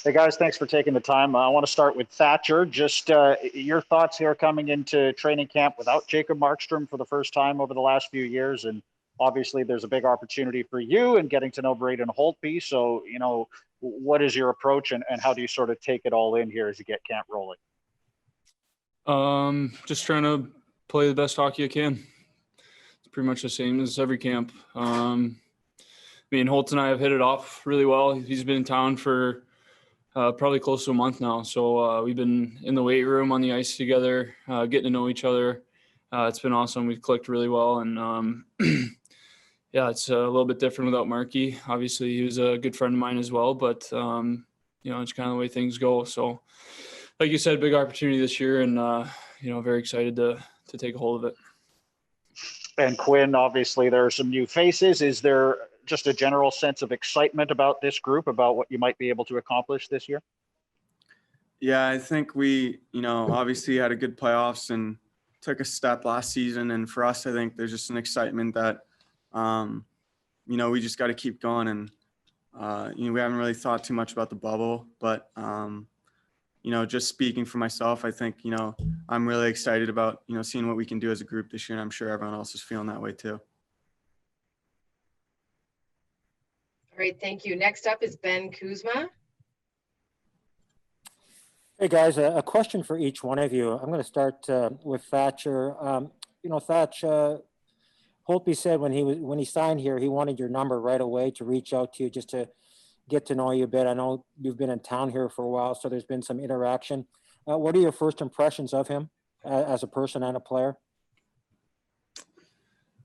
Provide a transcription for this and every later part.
Hey guys, thanks for taking the time. I want to start with Thatcher. Just your thoughts here coming into training camp without Jacob Markstrom for the first time over the last few years. And obviously, there's a big opportunity for you in getting to know Braden Holtby. So, what is your approach and how do you sort of take it all in here as you get camp rolling? Just trying to play the best hockey I can. It's pretty much the same as every camp. Me and Holt and I have hit it off really well. He's been in town for probably close to a month now. So we've been in the weight room on the ice together, getting to know each other. It's been awesome. We've clicked really well. And yeah, it's a little bit different without Marky. Obviously, he was a good friend of mine as well. But, it's kind of the way things go. So like you said, big opportunity this year and, very excited to take a hold of it. And Quinn, obviously, there are some new faces. Is there just a general sense of excitement about this group, about what you might be able to accomplish this year? Yeah, I think we, obviously had a good playoffs and took a step last season. And for us, I think there's just an excitement that, we just got to keep going. And, we haven't really thought too much about the bubble, but, just speaking for myself, I think, I'm really excited about, seeing what we can do as a group this year. And I'm sure everyone else is feeling that way too. All right, thank you. Next up is Ben Kuzma. Hey guys, a question for each one of you. I'm going to start with Thatcher. Thatcher, Holtby said when he signed here, he wanted your number right away to reach out to you just to get to know you a bit. I know you've been in town here for a while, so there's been some interaction. What are your first impressions of him as a person and a player?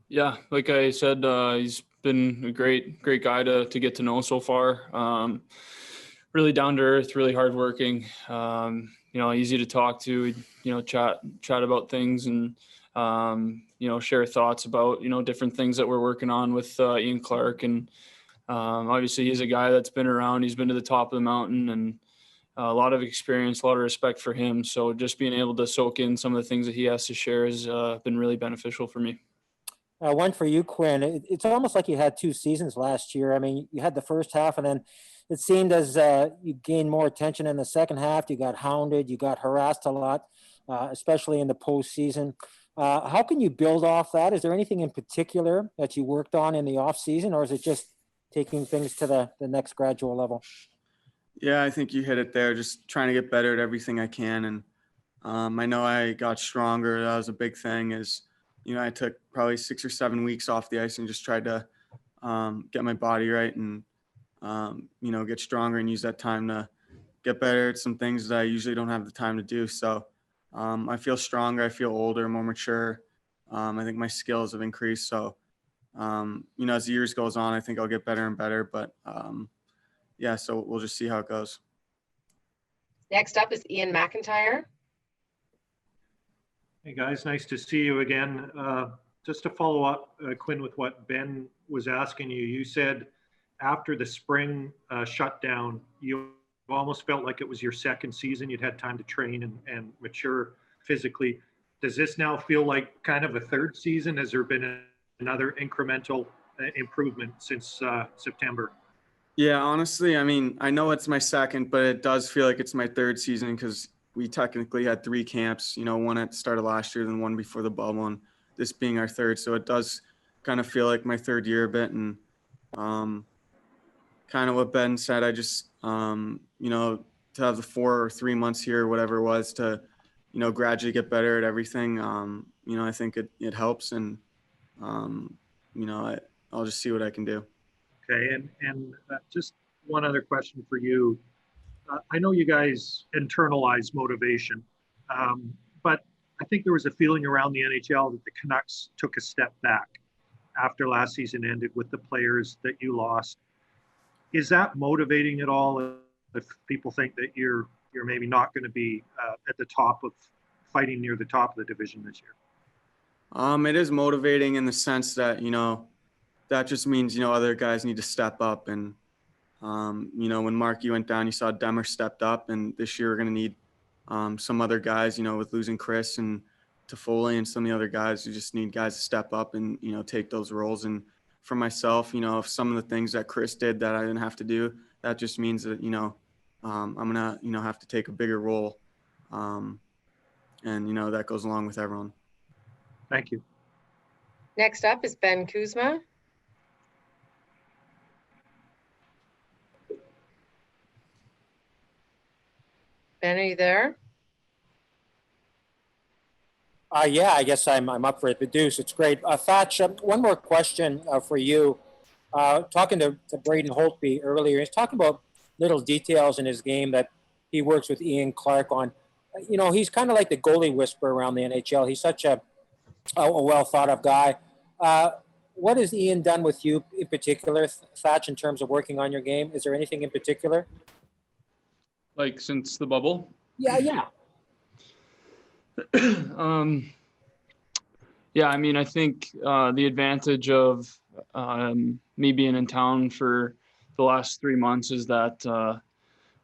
Yeah, like I said, he's been a great guy to get to know so far. Really down to earth, really hardworking. Easy to talk to. Chat about things and share thoughts about different things that we're working on with Ian Clark. And obviously, he's a guy that's been around. He's been to the top of the mountain and a lot of experience, a lot of respect for him. So just being able to soak in some of the things that he has to share has been really beneficial for me. One for you, Quinn. It's almost like you had two seasons last year. I mean, you had the first half, and then it seemed as you gained more attention in the second half. You got hounded, you got harassed a lot, especially in the postseason. How can you build off that? Is there anything in particular that you worked on in the off season, or is it just taking things to the next gradual level? Yeah, I think you hit it there. Just trying to get better at everything I can. And I know I got stronger. That was a big thing I took probably 6 or 7 weeks off the ice and just tried to get my body right and, get stronger and use that time to get better at some things that I usually don't have the time to do. So I feel stronger. I feel older, more mature. I think my skills have increased. So, as the years goes on, I think I'll get better and better. But, so we'll just see how it goes. Next up is Ian McIntyre. Hey guys, nice to see you again. Just to follow up, Quinn, with what Ben was asking you, you said after the spring shutdown, you almost felt like it was your second season. You'd had time to train and mature physically. Does this now feel like kind of a third season? Has there been another incremental improvement since September? Yeah, honestly, I mean, I know it's my second, but it does feel like it's my third season because we technically had 3 camps, one at the start of last year, then one before the bubble, and this being our third. So it does kind of feel like my third year a bit. And kind of what Ben said, I just, to have the 4 or 3 months here, whatever it was, to, gradually get better at everything, I think it helps. And, I'll just see what I can do. Okay, and just one other question for you. I know you guys internalize motivation, but I think there was a feeling around the NHL that the Canucks took a step back after last season ended with the players that you lost. Is that motivating at all if people think that you're maybe not going to be at the top of fighting near the top of the division this year? It is motivating in the sense that, that just means, other guys need to step up. And, when Marky went down, you saw Demmer stepped up, and this year we're going to need some other guys, with losing Chris and Toffoli and some of the other guys. We just need guys to step up and, take those roles. And for myself, if some of the things that Chris did that I didn't have to do, that just means that, I'm gonna, have to take a bigger role. And, that goes along with everyone. Thank you. Next up is Ben Kuzma. Ben, are you there? Yeah, I guess I'm up for it. The Deuce, it's great. Thatch, one more question for you. Talking to Braden Holtby earlier, he's talking about little details in his game that he works with Ian Clark on. He's kind of like the goalie whisperer around the NHL. He's such a well thought of guy. What has Ian done with you in particular, Thatch, in terms of working on your game? Is there anything in particular? Like since the bubble? Yeah. Yeah, I mean, I think the advantage of me being in town for the last 3 months is that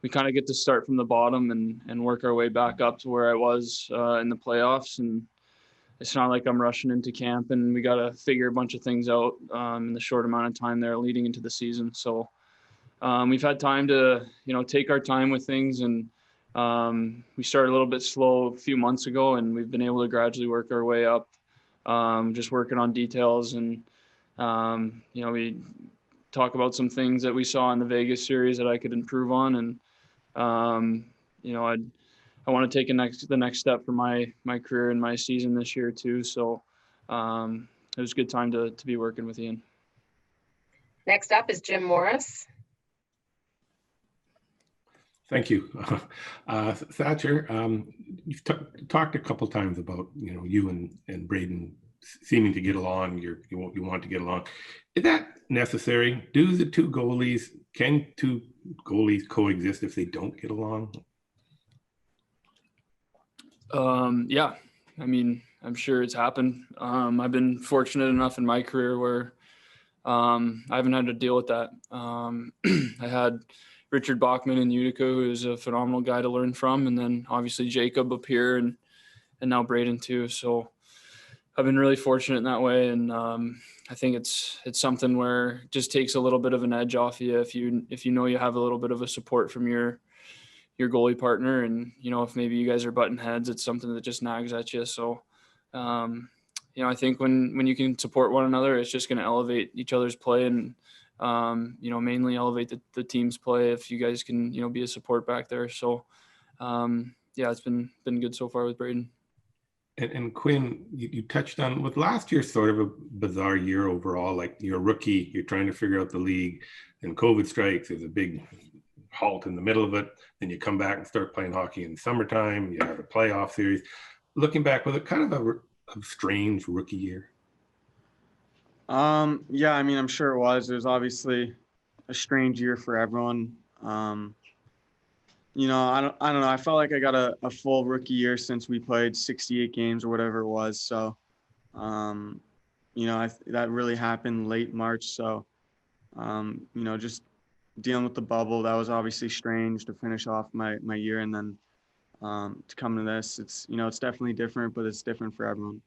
we kind of get to start from the bottom and work our way back up to where I was in the playoffs. And it's not like I'm rushing into camp and we got to figure a bunch of things out in the short amount of time there leading into the season. So we've had time to, take our time with things, and we started a little bit slow a few months ago, and we've been able to gradually work our way up, just working on details. And, we talk about some things that we saw in the Vegas series that I could improve on. And, I want to take the next step for my career and my season this year too. So it was a good time to be working with Ian. Next up is Jim Morris. Thank you. Thatcher, you've talked a couple times about, you and Braden seeming to get along. You want to get along. Is that necessary? Can two goalies coexist if they don't get along? Yeah, I mean, I'm sure it's happened. I've been fortunate enough in my career where I haven't had to deal with that. I had Richard Bachman in Utica, who's a phenomenal guy to learn from, and then obviously Jacob up here, and now Braden too. So I've been really fortunate in that way, and I think it's something where it just takes a little bit of an edge off you if you you have a little bit of a support from your goalie partner, and if maybe you guys are butting heads, it's something that just nags at you. So I think when you can support one another, it's just going to elevate each other's play, and mainly elevate the team's play if you guys can be a support back there. So it's been good so far with Braden. And Quinn, you touched on with last year sort of a bizarre year overall. Like, you're a rookie, you're trying to figure out the league, and COVID strikes. There's a big halt in the middle of it. Then you come back and start playing hockey in the summertime. You have a playoff series. Looking back, was it kind of a strange rookie year? Yeah, I mean, I'm sure it was. It was obviously a strange year for everyone. I don't know. I felt like I got a full rookie year since we played 68 games or whatever it was. So, that really happened late March. So, just dealing with the bubble, that was obviously strange to finish off my year. And then to come to this, it's definitely different, but it's different for everyone.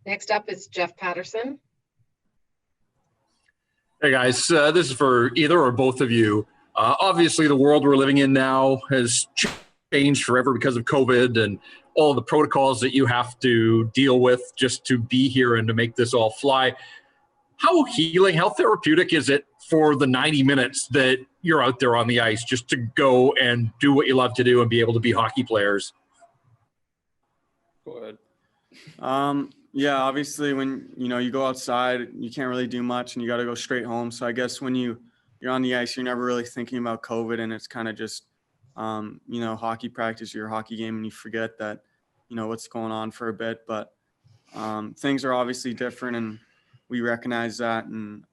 Next up is Jeff Patterson. Hey guys, this is for either or both of you. Obviously, the world we're living in now has changed forever because of COVID and all the protocols that you have to deal with just to be here and to make this all fly. How healing, how therapeutic is it for the 90 minutes that you're out there on the ice just to go and do what you love to do and be able to be hockey players? Go ahead. Yeah, obviously when, you go outside, you can't really do much and you got to go straight home. So I guess when you're on the ice, you're never really thinking about COVID, and it's kind of just, hockey practice, your hockey game, and you forget that, what's going on for a bit. But things are obviously different, and we recognize that, and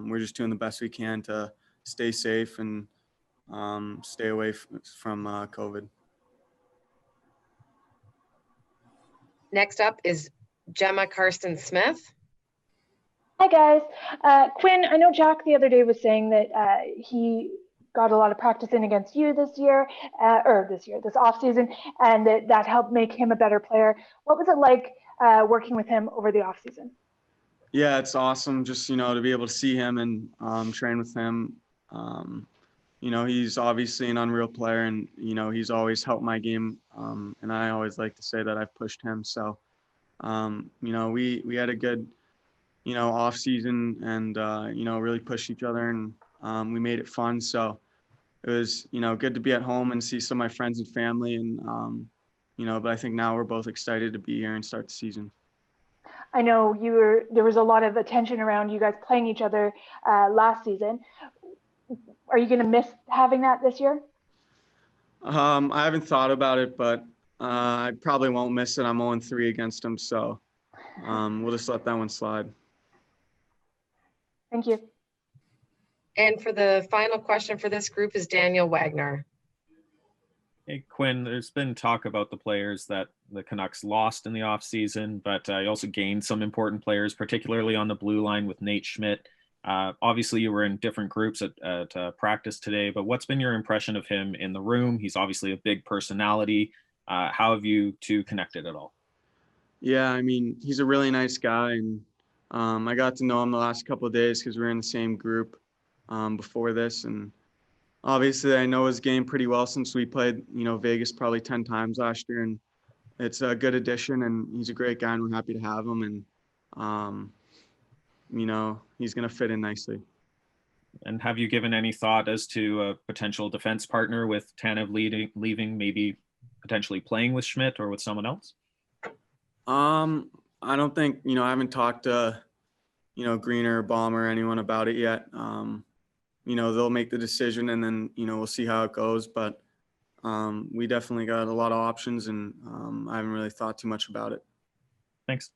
we're just doing the best we can to stay safe and stay away from COVID. Next up is Gemma Carson Smith. Hi guys. Quinn, I know Jack the other day was saying that he got a lot of practice in against you this off season, and that helped make him a better player. What was it like working with him over the off season? Yeah, it's awesome just, to be able to see him and train with him. you know, he's obviously an unreal player, and, you know, he's always helped my game. And I always like to say that I've pushed him. So, you know, we had a good, you know, off season, and, you know, really pushed each other, and we made it fun. So it was, you know, good to be at home and see some of my friends and family. And, you know, but I think now we're both excited to be here and start the season. I know there was a lot of attention around you guys playing each other last season. Are you going to miss having that this year? I haven't thought about it, but I probably won't miss it. I'm 0-3 against him, so we'll just let that one slide. Thank you. And for the final question for this group is Daniel Wagner. Hey, Quinn, there's been talk about the players that the Canucks lost in the offseason, but you also gained some important players, particularly on the blue line with Nate Schmidt. Obviously, you were in different groups at practice today, but what's been your impression of him in the room? He's obviously a big personality. How have you two connected at all? Yeah, I mean, he's a really nice guy, and I got to know him the last couple of days because we were in the same group before this. And obviously, I know his game pretty well since we played, you know, Vegas probably 10 times last year, and it's a good addition, and he's a great guy, and we're happy to have him. And you know, he's going to fit in nicely. And have you given any thought as to a potential defense partner with Tanev leaving, maybe potentially playing with Schmidt or with someone else? I don't think, you know, I haven't talked to, you know, Greener or Baum or anyone about it yet. You know, they'll make the decision, and then, you know, we'll see how it goes. But we definitely got a lot of options, and I haven't really thought too much about it. Thanks.